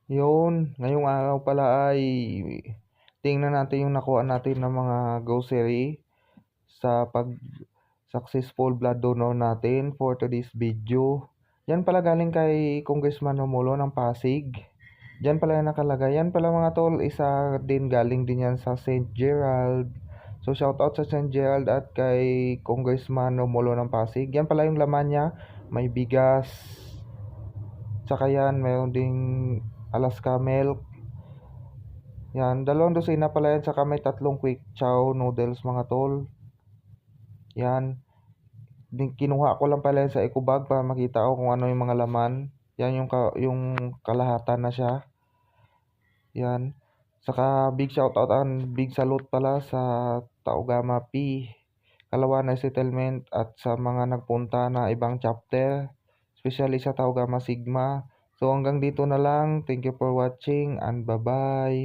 Yun, ngayong araw pala ay tingnan natin yung nakuha natin ng mga grocery sa successful blood donor natin for today's video. Yan pala galing kay Congressman Romulo ng Pasig. Diyan pala yung nakalagay. Yan pala mga tol, isa din galing din yan sa St. Gerald. So shout out sa St. Gerald at kay Congressman Romulo ng Pasig. Yan pala yung laman niya. May bigas. Tsaka yan, mayroon ding Alaska milk. Yan, 2 dosina pala yan. Saka may 3 quick chow noodles mga tol. Yan. Kinuha ko lang pala yan sa eco bag para makita ko kung ano yung mga laman. Yan yung kalahatan na siya. Yan. Saka big shoutout and big salute pala sa Taogama P, Kalawanay Settlement at sa mga nagpunta na ibang chapter, especially sa Taogama Sigma. So hanggang dito na lang. Thank you for watching and bye-bye.